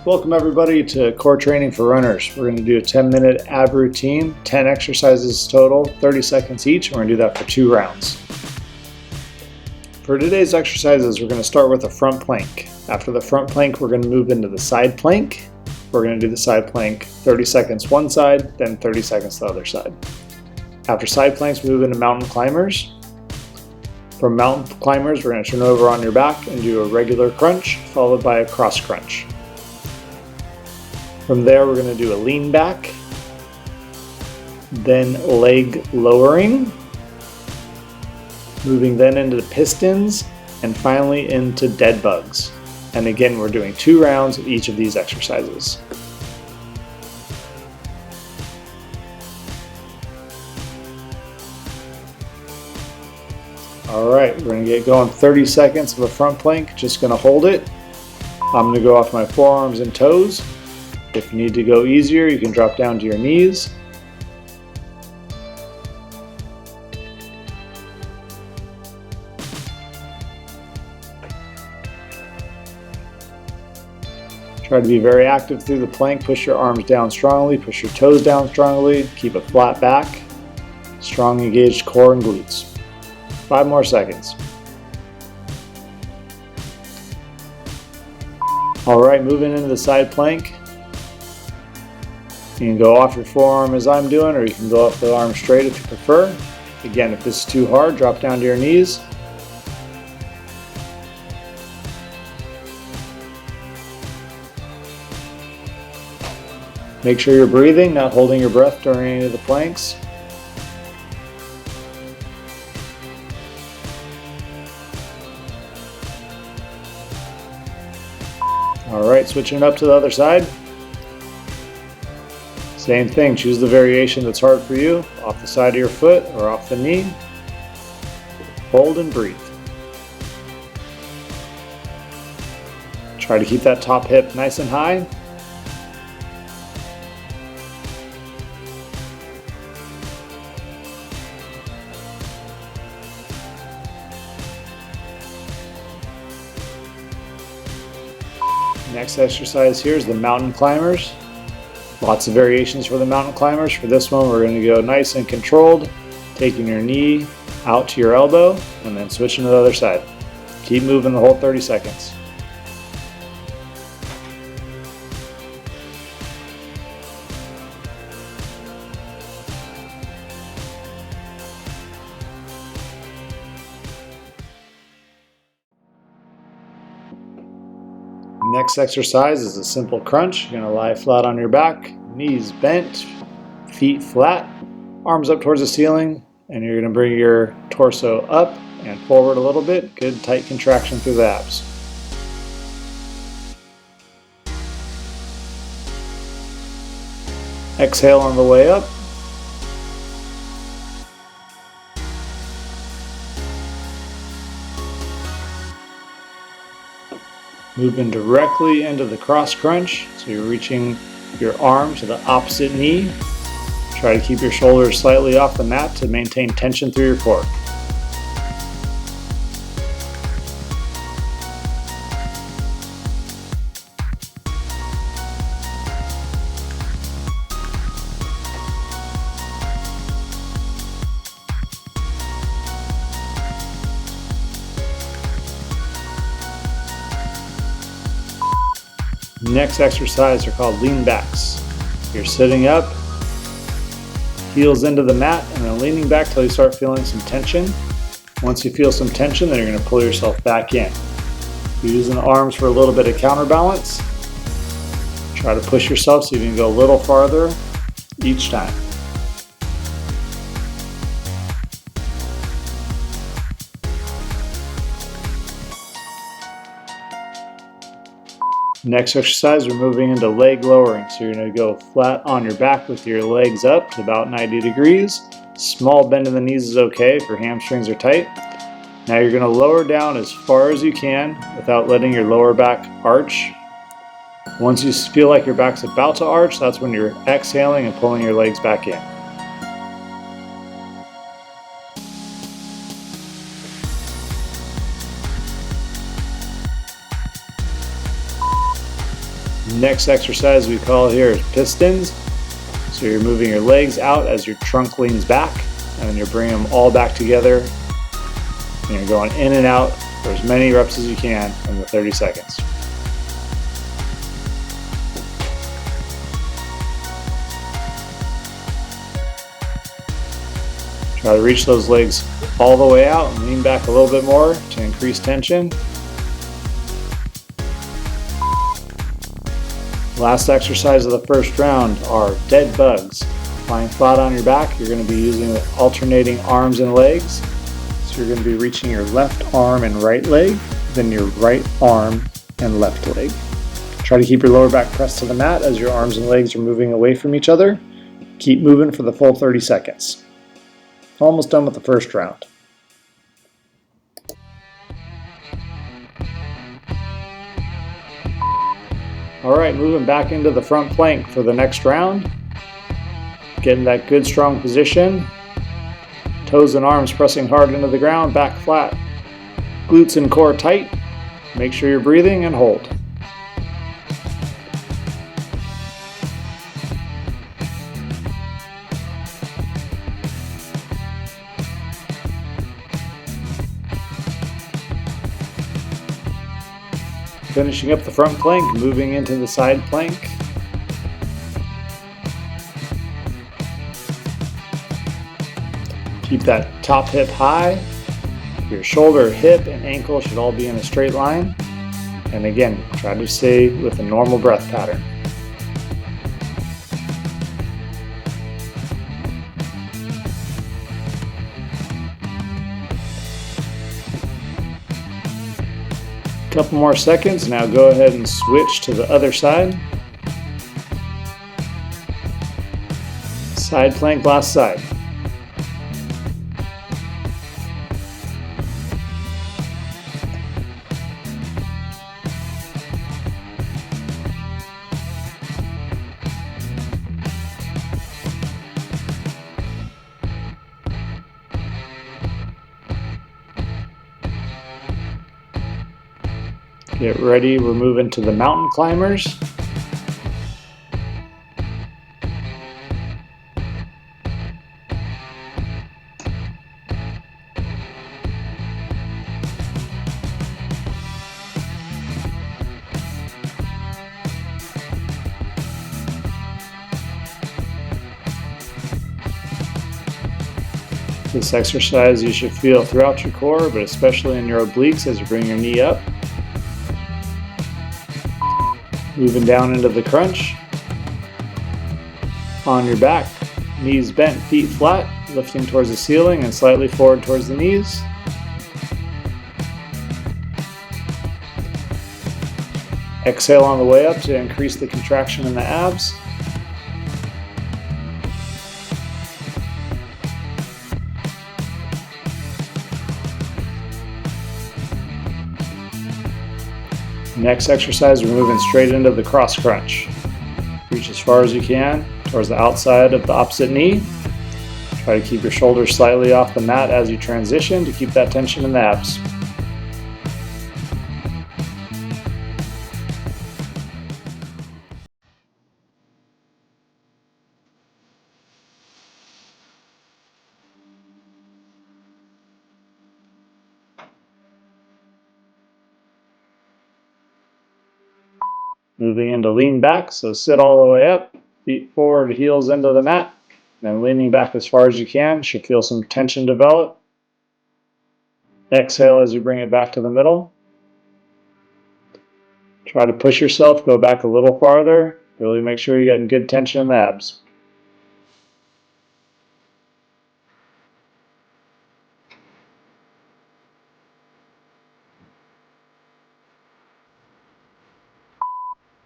welcome everybody to core training for runners. We're going to do a 10-minute ab routine, 10 exercises total, 30 seconds each, and we're going to do that for 2 rounds. For today's exercises, we're going to start with a front plank. After the front plank, we're going to move into the side plank. We're going to do the side plank 30 seconds one side, then 30 seconds the other side. After side planks, we move into mountain climbers. From mountain climbers, we're going to turn over on your back and do a regular crunch, followed by a cross crunch. From there, we're going to do a lean back, then leg lowering, moving then into the pistons, and finally into dead bugs. And again, we're doing 2 rounds of each of these exercises. All right, we're going to get going 30 seconds of a front plank, just going to hold it. I'm going to go off my forearms and toes. If you need to go easier, you can drop down to your knees. Try to be very active through the plank. Push your arms down strongly, push your toes down strongly, keep a flat back, strong engaged core and glutes. 5 more seconds. All right, moving into the side plank. You can go off your forearm as I'm doing, or you can go off the arm straight if you prefer. Again, if this is too hard, drop down to your knees. Make sure you're breathing, not holding your breath during any of the planks. All right, switching it up to the other side. Same thing, choose the variation that's hard for you, off the side of your foot or off the knee. Hold and breathe. Try to keep that top hip nice and high. Next exercise here is the mountain climbers. Lots of variations for the mountain climbers. For this one, we're going to go nice and controlled, taking your knee out to your elbow and then switching to the other side. Keep moving the whole 30 seconds. Next exercise is a simple crunch. You're going to lie flat on your back, knees bent, feet flat, arms up towards the ceiling, and you're going to bring your torso up and forward a little bit. Good tight contraction through the abs. Exhale on the way up. Moving directly into the cross crunch, so you're reaching your arm to the opposite knee. Try to keep your shoulders slightly off the mat to maintain tension through your core. Next exercise are called lean backs. You're sitting up, heels into the mat, and then leaning back till you start feeling some tension. Once you feel some tension, then you're going to pull yourself back in. You're using the arms for a little bit of counterbalance. Try to push yourself so you can go a little farther each time. Next exercise, we're moving into leg lowering. So you're going to go flat on your back with your legs up to about 90 degrees. Small bend in the knees is okay if your hamstrings are tight. Now you're going to lower down as far as you can without letting your lower back arch. Once you feel like your back's about to arch, that's when you're exhaling and pulling your legs back in. Next exercise we call here is pistons. So you're moving your legs out as your trunk leans back, and then you're bringing them all back together. And you're going in and out for as many reps as you can in the 30 seconds. Try to reach those legs all the way out and lean back a little bit more to increase tension. Last exercise of the first round are dead bugs. Lying flat on your back, you're going to be using alternating arms and legs. So you're going to be reaching your left arm and right leg, then your right arm and left leg. Try to keep your lower back pressed to the mat as your arms and legs are moving away from each other. Keep moving for the full 30 seconds. Almost done with the first round. Alright, moving back into the front plank for the next round. Getting that good strong position. Toes and arms pressing hard into the ground, back flat. Glutes and core tight. Make sure you're breathing and hold. Finishing up the front plank, moving into the side plank. Keep that top hip high. Your shoulder, hip, and ankle should all be in a straight line. And again, try to stay with a normal breath pattern. Couple more seconds. Now go ahead and switch to the other side. Side plank, last side. Get ready, we're moving to the mountain climbers. This exercise you should feel throughout your core, but especially in your obliques as you bring your knee up. Moving down into the crunch. On your back, knees bent, feet flat, lifting towards the ceiling and slightly forward towards the knees. Exhale on the way up to increase the contraction in the abs. Next exercise, we're moving straight into the cross crunch. Reach as far as you can towards the outside of the opposite knee. Try to keep your shoulders slightly off the mat as you transition to keep that tension in the abs. Moving into lean back, so sit all the way up, feet forward, heels into the mat, then leaning back as far as you can. Should feel some tension develop. Exhale as you bring it back to the middle. Try to push yourself, go back a little farther. Really make sure you're getting good tension in the abs.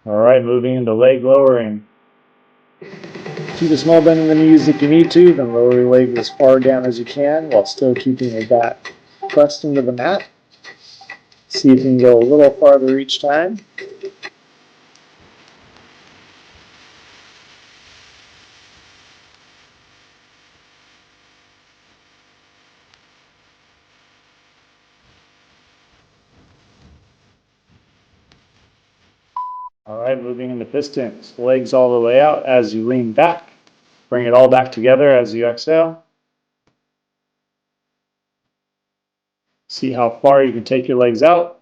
Alright, moving into leg lowering. Keep a small bend in the knees if you need to, then lower your leg as far down as you can while still keeping your back pressed into the mat. See if you can go a little farther each time. All right, moving into pistons. Legs all the way out as you lean back. Bring it all back together as you exhale. See how far you can take your legs out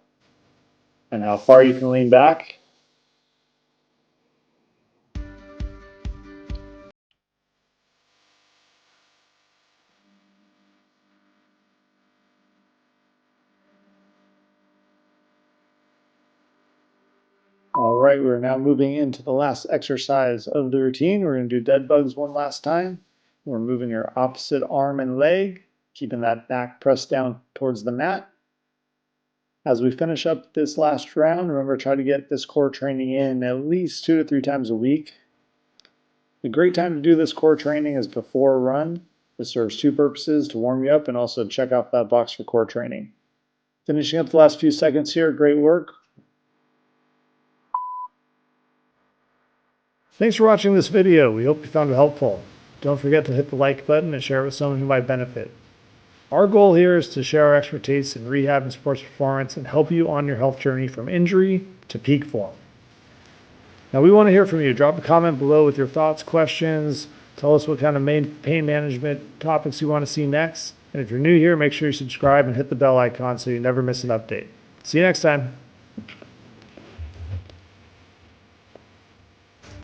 and how far you can lean back. All right, we're now moving into the last exercise of the routine. We're going to do dead bugs one last time. We're moving your opposite arm and leg, keeping that back pressed down towards the mat. As we finish up this last round, remember, try to get this core training in at least 2 to 3 times a week. A great time to do this core training is before a run. This serves two purposes: to warm you up and also check out that box for core training. Finishing up the last few seconds here, great work. Thanks for watching this video. We hope you found it helpful. Don't forget to hit the like button and share it with someone who might benefit. Our goal here is to share our expertise in rehab and sports performance and help you on your health journey from injury to peak form. Now we want to hear from you. Drop a comment below with your thoughts, questions. Tell us what kind of pain management topics you want to see next. And if you're new here, make sure you subscribe and hit the bell icon so you never miss an update. See you next time.